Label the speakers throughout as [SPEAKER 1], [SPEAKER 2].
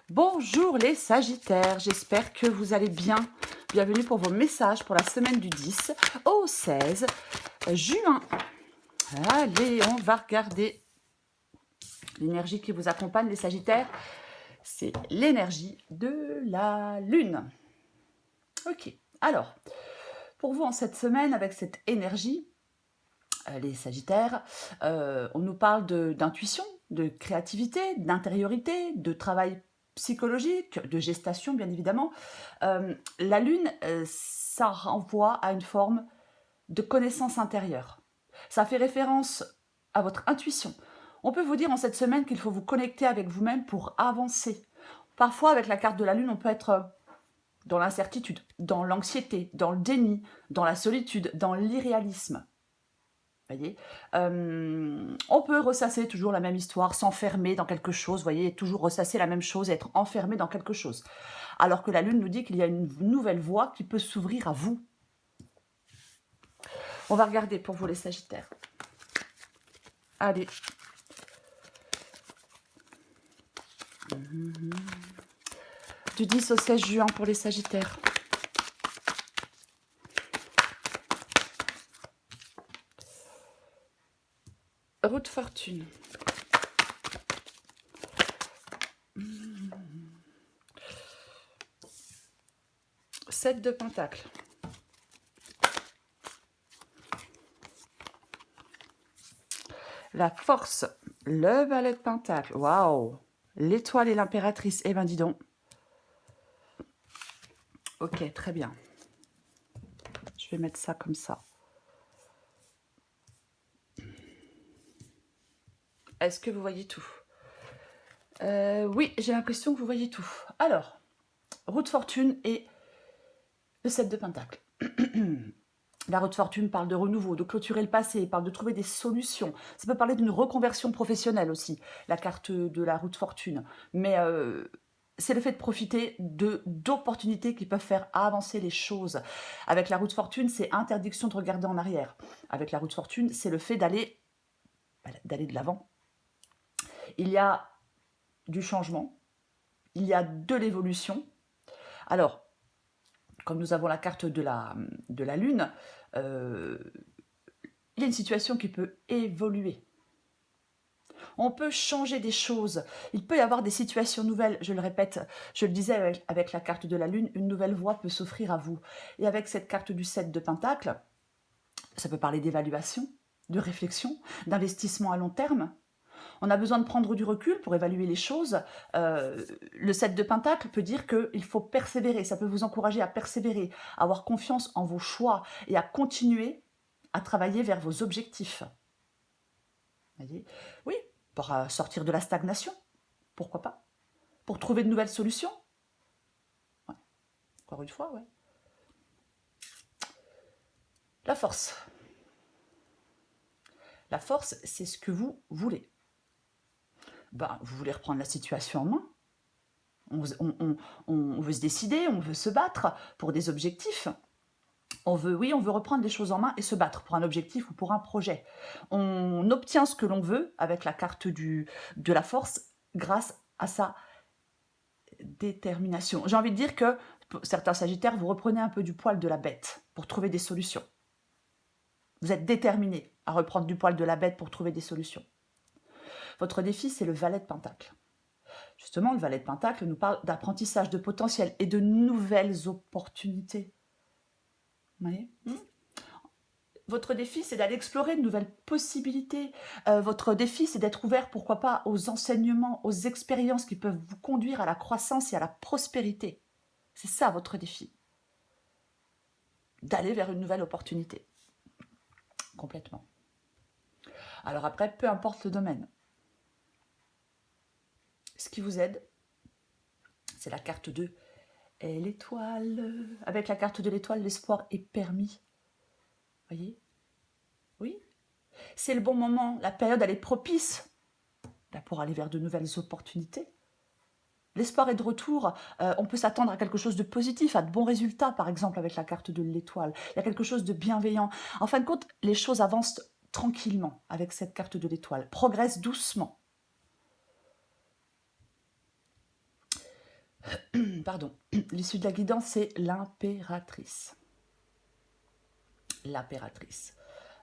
[SPEAKER 1] Bonjour les Sagittaires, j'espère que vous allez bien. Bienvenue pour vos messages pour la semaine du 10 au 16 juin. Allez, on va regarder l'énergie qui vous accompagne les Sagittaires. C'est l'énergie de la Lune. Ok, alors, pour vous en cette semaine, avec cette énergie, les Sagittaires, on nous parle d'intuition, de créativité, d'intériorité, de travail psychologique, de gestation bien évidemment. La Lune, ça renvoie à une forme de connaissance intérieure. Ça fait référence à votre intuition. On peut vous dire en cette semaine qu'il faut vous connecter avec vous-même pour avancer. Parfois, avec la carte de la Lune, on peut être dans l'incertitude, dans l'anxiété, dans le déni, dans la solitude, dans l'irréalisme. Voyez, on peut ressasser toujours la même histoire, s'enfermer dans quelque chose, voyez, toujours ressasser la même chose, être enfermé dans quelque chose. Alors que la Lune nous dit qu'il y a une nouvelle voie qui peut s'ouvrir à vous. On va regarder pour vous les Sagittaires. Allez. Du 10 au 16 juin pour les Sagittaires. Roue de fortune. 7 de Pentacle. La force. Le valet de Pentacle. Waouh. L'étoile et l'impératrice. Eh ben dis donc. Ok, très bien. Je vais mettre ça comme ça. Est-ce que vous voyez tout? Oui, j'ai l'impression que vous voyez tout. Alors, roue de fortune et le 7 de Pentacle. La roue de fortune parle de renouveau, de clôturer le passé, parle de trouver des solutions. Ça peut parler d'une reconversion professionnelle aussi, la carte de la roue de fortune. Mais c'est le fait de profiter d'opportunités qui peuvent faire avancer les choses. Avec la roue de fortune, c'est interdiction de regarder en arrière. Avec la roue de fortune, c'est le fait d'aller de l'avant. Il y a du changement, il y a de l'évolution. Alors, comme nous avons la carte de la Lune, il y a une situation qui peut évoluer. On peut changer des choses. Il peut y avoir des situations nouvelles. Je le répète, je le disais avec la carte de la Lune, une nouvelle voie peut s'offrir à vous. Et avec cette carte du 7 de Pentacle, ça peut parler d'évaluation, de réflexion, d'investissement à long terme. On a besoin de prendre du recul pour évaluer les choses. Le 7 de Pentacle peut dire qu'il faut persévérer. Ça peut vous encourager à persévérer, à avoir confiance en vos choix et à continuer à travailler vers vos objectifs. Voyez, oui, pour sortir de la stagnation, pourquoi pas? Pour trouver de nouvelles solutions. Ouais. Encore une fois, ouais. La force. La force, c'est ce que vous voulez. Ben, vous voulez reprendre la situation en main. On veut se décider, on veut se battre pour des objectifs. On veut reprendre les choses en main et se battre pour un objectif ou pour un projet. On obtient ce que l'on veut avec la carte de la force grâce à sa détermination. J'ai envie de dire que pour certains Sagittaires, vous reprenez un peu du poil de la bête pour trouver des solutions. Vous êtes déterminé à reprendre du poil de la bête pour trouver des solutions. Votre défi, c'est le valet de Pentacle. Justement, le valet de Pentacle nous parle d'apprentissage, de potentiel et de nouvelles opportunités. Vous voyez ? Votre défi, c'est d'aller explorer de nouvelles possibilités. Votre défi, c'est d'être ouvert, pourquoi pas, aux enseignements, aux expériences qui peuvent vous conduire à la croissance et à la prospérité. C'est ça votre défi. D'aller vers une nouvelle opportunité. Complètement. Alors après, peu importe le domaine. Ce qui vous aide, c'est la carte de l'étoile. Avec la carte de l'étoile, l'espoir est permis. Voyez ? Oui. C'est le bon moment, la période, elle est propice pour aller vers de nouvelles opportunités. L'espoir est de retour. On peut s'attendre à quelque chose de positif, à de bons résultats, par exemple, avec la carte de l'étoile. Il y a quelque chose de bienveillant. En fin de compte, les choses avancent tranquillement avec cette carte de l'étoile, progressent doucement. Pardon. L'issue de la guidance, c'est l'impératrice. L'impératrice.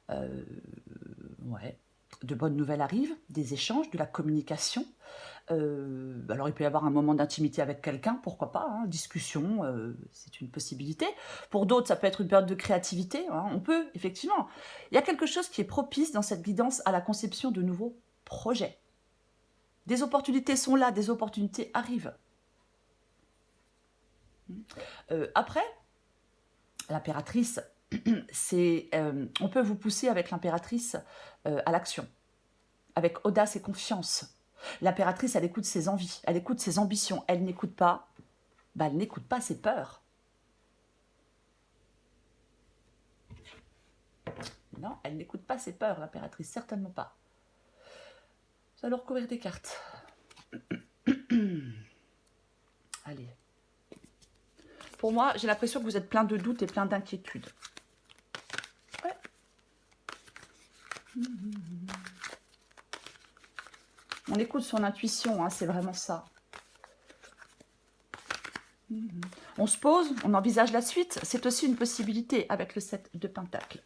[SPEAKER 1] Ouais. De bonnes nouvelles arrivent, des échanges, de la communication. Alors, il peut y avoir un moment d'intimité avec quelqu'un, pourquoi pas, hein, discussion, c'est une possibilité. Pour d'autres, ça peut être une période de créativité. Hein, on peut, effectivement. Il y a quelque chose qui est propice dans cette guidance à la conception de nouveaux projets. Des opportunités sont là, des opportunités arrivent. Après, l'impératrice, on peut vous pousser avec l'impératrice à l'action, avec audace et confiance. L'impératrice, elle écoute ses envies, elle écoute ses ambitions, elle n'écoute pas, elle n'écoute pas ses peurs. Non, elle n'écoute pas ses peurs, l'impératrice, certainement pas. Vous allez recouvrir des cartes. Allez. Pour moi, j'ai l'impression que vous êtes plein de doutes et plein d'inquiétudes. Ouais. On écoute son intuition, hein, c'est vraiment ça. On se pose, on envisage la suite. C'est aussi une possibilité avec le 7 de Pentacles.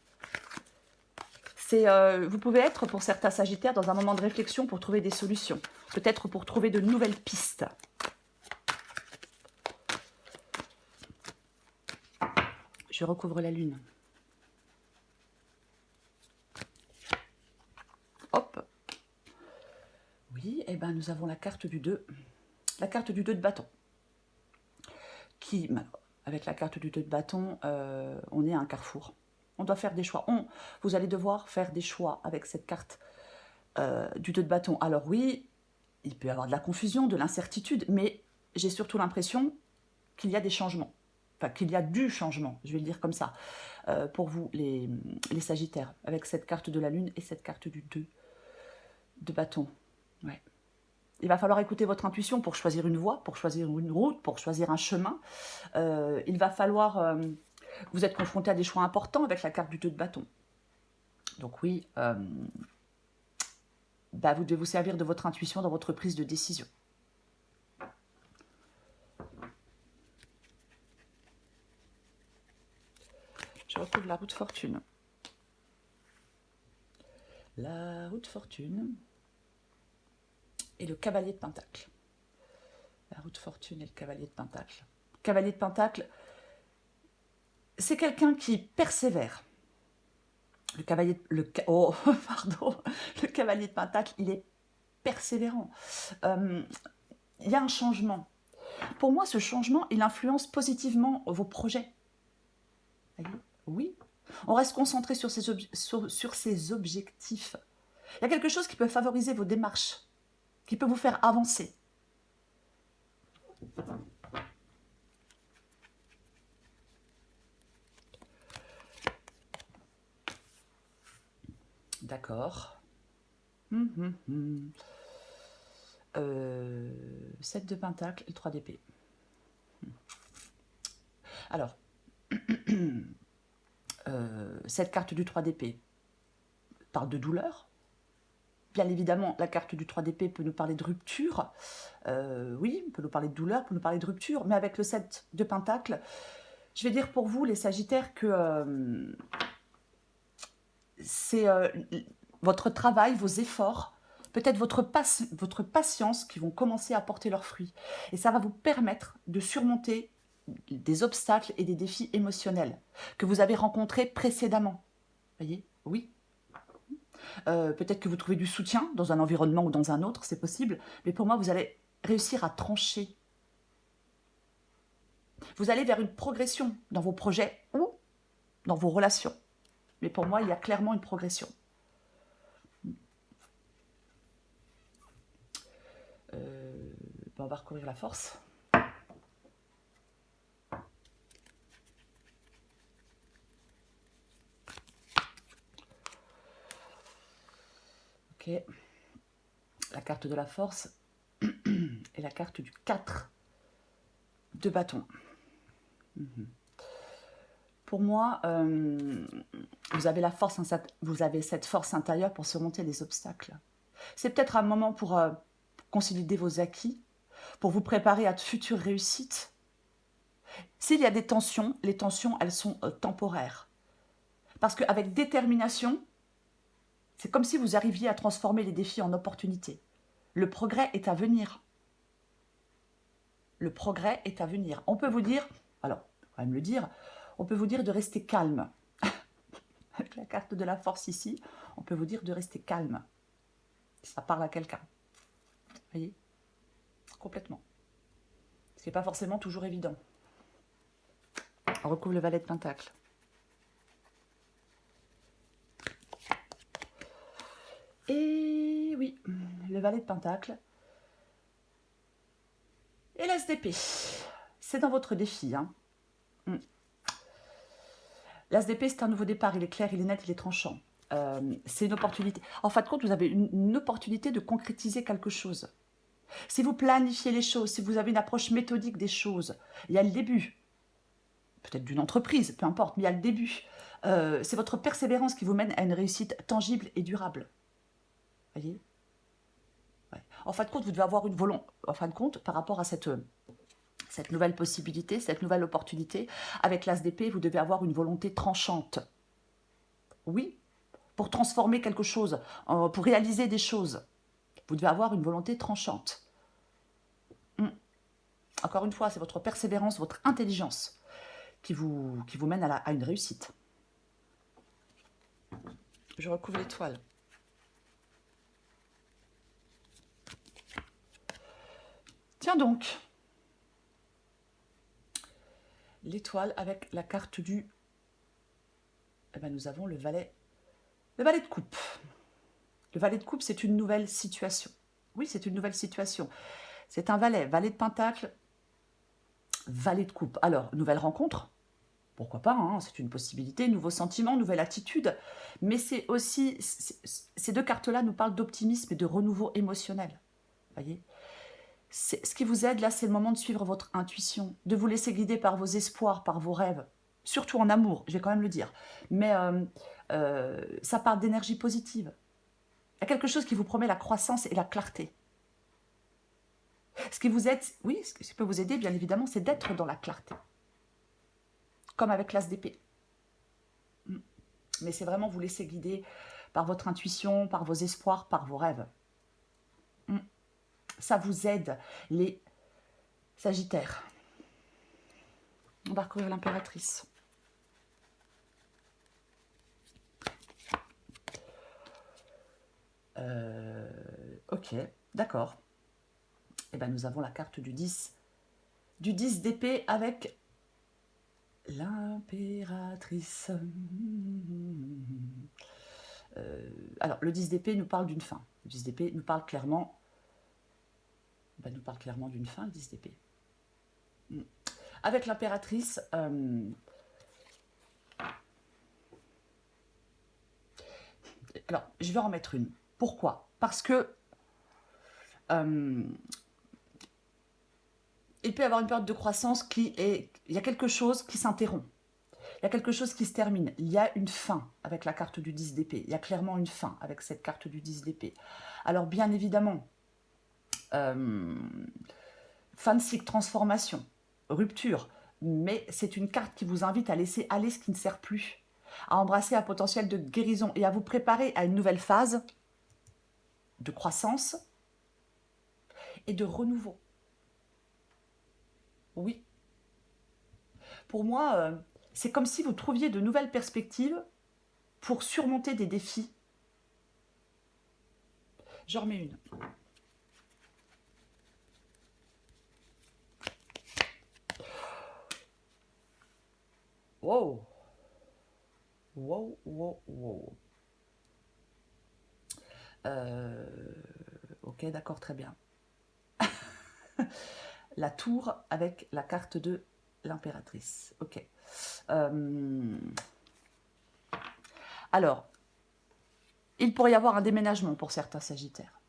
[SPEAKER 1] Vous pouvez être, pour certains Sagittaires, dans un moment de réflexion pour trouver des solutions. Peut-être pour trouver de nouvelles pistes. Je recouvre la lune. Hop. Oui, et ben nous avons la carte du 2. La carte du 2 de bâton. Avec la carte du 2 de bâton, on est à un carrefour. On doit faire des choix. Vous allez devoir faire des choix avec cette carte du 2 de bâton. Alors oui, il peut y avoir de la confusion, de l'incertitude, mais j'ai surtout l'impression qu'il y a des changements. Enfin, qu'il y a du changement, je vais le dire comme ça, pour vous, les Sagittaires, avec cette carte de la Lune et cette carte du 2 de bâton. Ouais. Il va falloir écouter votre intuition pour choisir une voie, pour choisir une route, pour choisir un chemin. Il va falloir... vous êtes confronté à des choix importants avec la carte du 2 de bâton. Donc oui, vous devez vous servir de votre intuition dans votre prise de décision. Je retrouve la roue de fortune. La roue de fortune et le cavalier de Pentacle. La roue de fortune et le cavalier de Pentacle. Cavalier de Pentacle, c'est quelqu'un qui persévère. Le cavalier de Pentacle, il est persévérant. Il y a un changement. Pour moi, ce changement, il influence positivement vos projets. Oui, on reste concentré sur ses objectifs. Il y a quelque chose qui peut favoriser vos démarches, qui peut vous faire avancer. D'accord. 7 de Pentacle et 3 d'épée. Alors, cette carte du 3 d'épée parle de douleur. Bien évidemment, la carte du 3 d'épée peut nous parler de rupture. Oui, peut nous parler de douleur, peut nous parler de rupture. Mais avec le 7 de Pentacle, je vais dire pour vous, les Sagittaires, que c'est votre travail, vos efforts, peut-être votre patience qui vont commencer à porter leurs fruits. Et ça va vous permettre de surmonter des obstacles et des défis émotionnels que vous avez rencontrés précédemment. Voyez? Oui. Peut-être que vous trouvez du soutien dans un environnement ou dans un autre, c'est possible. Mais pour moi, vous allez réussir à trancher. Vous allez vers une progression dans vos projets ou dans vos relations. Mais pour moi, il y a clairement une progression. On va recourir la force. Ok. La carte de la force et la carte du 4 de bâton. Pour moi, vous avez cette force intérieure pour surmonter les obstacles. C'est peut-être un moment pour consolider vos acquis, pour vous préparer à de futures réussites. S'il y a des tensions, les tensions, elles sont temporaires. Parce qu'avec détermination, c'est comme si vous arriviez à transformer les défis en opportunités. Le progrès est à venir. Le progrès est à venir. On peut vous dire, alors, on va me le dire, on peut vous dire de rester calme. Avec la carte de la force ici, on peut vous dire de rester calme. Ça parle à quelqu'un. Vous voyez? Complètement. Ce qui n'est pas forcément toujours évident. On recouvre le valet de Pentacle. Et oui, le valet de Pentacle. Et l'As d'épée. C'est dans votre défi. Hein. L'As d'épée, c'est un nouveau départ. Il est clair, il est net, il est tranchant. C'est une opportunité. En fin de compte, vous avez une opportunité de concrétiser quelque chose. Si vous planifiez les choses, si vous avez une approche méthodique des choses, il y a le début. Peut-être d'une entreprise, peu importe, mais il y a le début. C'est votre persévérance qui vous mène à une réussite tangible et durable. Voyez? Ouais. En fin de compte, vous devez avoir une volonté, en fin de compte, par rapport à cette nouvelle possibilité, cette nouvelle opportunité, avec l'As d'épée, vous devez avoir une volonté tranchante. Oui, pour transformer quelque chose, pour réaliser des choses, vous devez avoir une volonté tranchante. Encore une fois, c'est votre persévérance, votre intelligence qui vous mène à une réussite. Je recouvre l'étoile. Tiens donc, l'étoile avec la carte du... Eh ben, nous avons le valet de coupe. Le valet de coupe, c'est une nouvelle situation. Oui, c'est une nouvelle situation. C'est un valet de pentacle, valet de coupe. Alors, nouvelle rencontre, pourquoi pas, hein, c'est une possibilité, nouveau sentiment, nouvelle attitude. Mais c'est aussi, ces deux cartes-là nous parlent d'optimisme et de renouveau émotionnel. Voyez, ce qui vous aide là, c'est le moment de suivre votre intuition, de vous laisser guider par vos espoirs, par vos rêves, surtout en amour, je vais quand même le dire. Mais ça parle d'énergie positive. Il y a quelque chose qui vous promet la croissance et la clarté. Ce qui vous aide, oui, ce qui peut vous aider, bien évidemment, c'est d'être dans la clarté. Comme avec l'As d'épée. Mais c'est vraiment vous laisser guider par votre intuition, par vos espoirs, par vos rêves. Ça vous aide, les Sagittaires. On va recouvrir l'impératrice. Ok, d'accord. Et ben nous avons la carte du 10 d'épée avec l'impératrice. Alors, le 10 d'épée nous parle d'une fin. Le 10 d'épée nous parle clairement... nous parle clairement d'une fin, le 10 d'épée. Avec l'impératrice... Alors, je vais en mettre une. Pourquoi? Parce que... il peut y avoir une période de croissance qui est... Il y a quelque chose qui s'interrompt. Il y a quelque chose qui se termine. Il y a une fin avec la carte du 10 d'épée. Il y a clairement une fin avec cette carte du 10 d'épée. Alors, bien évidemment, fin de cycle, transformation, rupture. Mais c'est une carte qui vous invite à laisser aller ce qui ne sert plus, à embrasser un potentiel de guérison et à vous préparer à une nouvelle phase de croissance et de renouveau. Oui. Pour moi, c'est comme si vous trouviez de nouvelles perspectives pour surmonter des défis. J'en remets une. Wow. Wow, wow, wow. Ok, d'accord, très bien. La tour avec la carte de l'impératrice. Ok. Alors, il pourrait y avoir un déménagement pour certains Sagittaires.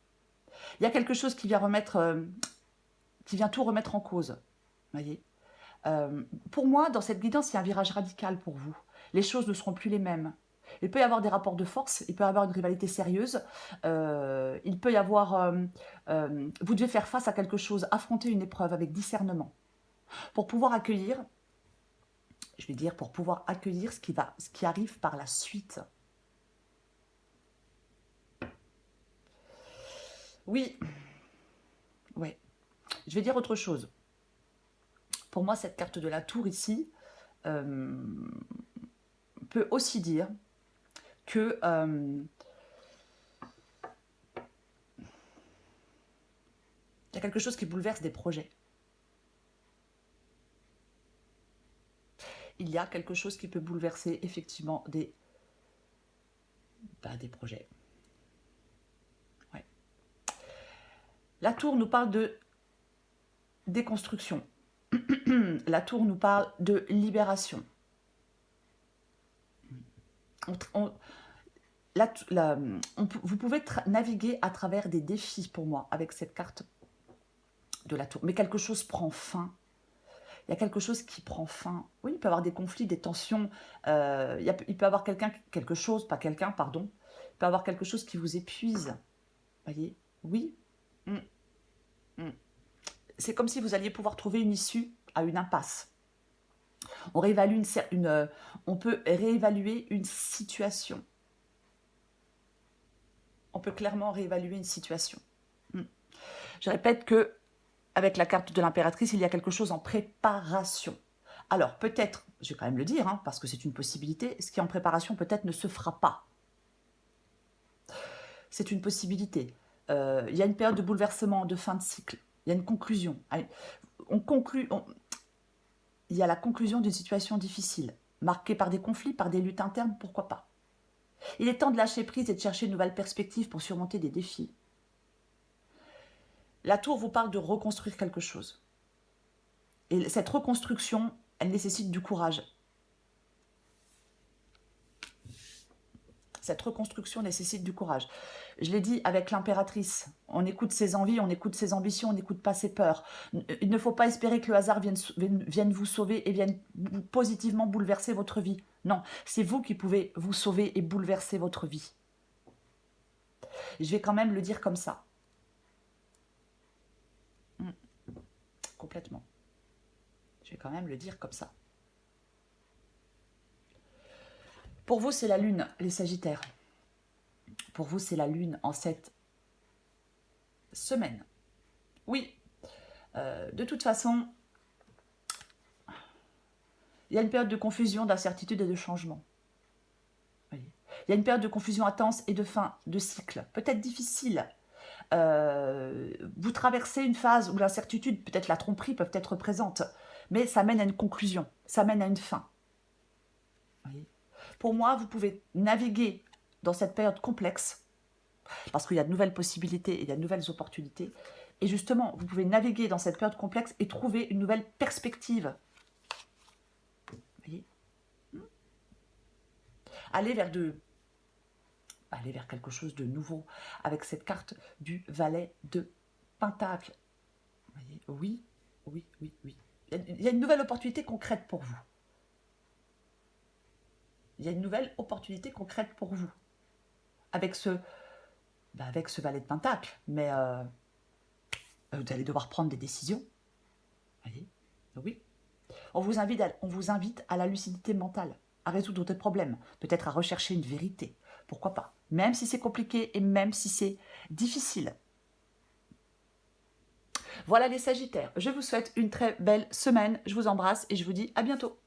[SPEAKER 1] Il y a quelque chose qui vient tout remettre en cause. Voyez. Pour moi, dans cette guidance, il y a un virage radical pour vous. Les choses ne seront plus les mêmes. Il peut y avoir des rapports de force, il peut y avoir une rivalité sérieuse, il peut y avoir... vous devez faire face à quelque chose, affronter une épreuve avec discernement. Pour pouvoir accueillir, je vais dire, pour pouvoir accueillir ce qui arrive par la suite. Oui, ouais. Je vais dire autre chose. Pour moi, cette carte de la tour ici peut aussi dire que il y a quelque chose qui bouleverse des projets. Il y a quelque chose qui peut bouleverser effectivement des projets. Ouais. La tour nous parle de déconstruction. La tour nous parle de libération. Vous pouvez naviguer à travers des défis pour moi avec cette carte de la tour. Mais quelque chose prend fin. Il y a quelque chose qui prend fin. Oui, il peut y avoir des conflits, des tensions. Il peut y avoir il peut y avoir quelque chose qui vous épuise. Voyez? Oui. C'est comme si vous alliez pouvoir trouver une issue à une impasse. On peut réévaluer une situation. On peut clairement réévaluer une situation. Je répète que avec la carte de l'impératrice, il y a quelque chose en préparation. Alors peut-être, je vais quand même le dire, hein, parce que c'est une possibilité, ce qui est en préparation peut-être ne se fera pas. C'est une possibilité. Il y a une période de bouleversement, de fin de cycle. Il y a une conclusion. Il y a la conclusion d'une situation difficile, marquée par des conflits, par des luttes internes, pourquoi pas. Il est temps de lâcher prise et de chercher une nouvelle perspective pour surmonter des défis. La tour vous parle de reconstruire quelque chose. Et cette reconstruction, elle nécessite du courage. Cette reconstruction nécessite du courage. Je l'ai dit avec l'impératrice, on écoute ses envies, on écoute ses ambitions, on n'écoute pas ses peurs. Il ne faut pas espérer que le hasard vienne vous sauver et vienne positivement bouleverser votre vie. Non, c'est vous qui pouvez vous sauver et bouleverser votre vie. Je vais quand même le dire comme ça. Complètement. Je vais quand même le dire comme ça. Pour vous, c'est la lune, les Sagittaires. Pour vous, c'est la lune en cette semaine. Oui, de toute façon, il y a une période de confusion, d'incertitude et de changement. Il y a une période de confusion intense et de fin de cycle, peut-être difficile. Vous traversez une phase où l'incertitude, peut-être la tromperie peuvent être présentes, mais ça mène à une conclusion, ça mène à une fin. Pour moi, vous pouvez naviguer dans cette période complexe, parce qu'il y a de nouvelles possibilités et il y a de nouvelles opportunités. Et justement, vous pouvez naviguer dans cette période complexe et trouver une nouvelle perspective. Vous voyez ? Aller vers quelque chose de nouveau, avec cette carte du valet de Pentacle. Vous voyez ? Oui, oui, oui, oui. Il y a une nouvelle opportunité concrète pour vous. Il y a une nouvelle opportunité concrète pour vous. Avec ce valet de Pentacle. Mais vous allez devoir prendre des décisions. Vous voyez ? Oui. On vous invite à la lucidité mentale, à résoudre des problèmes, peut-être à rechercher une vérité. Pourquoi pas ? Même si c'est compliqué et même si c'est difficile. Voilà les Sagittaires. Je vous souhaite une très belle semaine. Je vous embrasse et je vous dis à bientôt.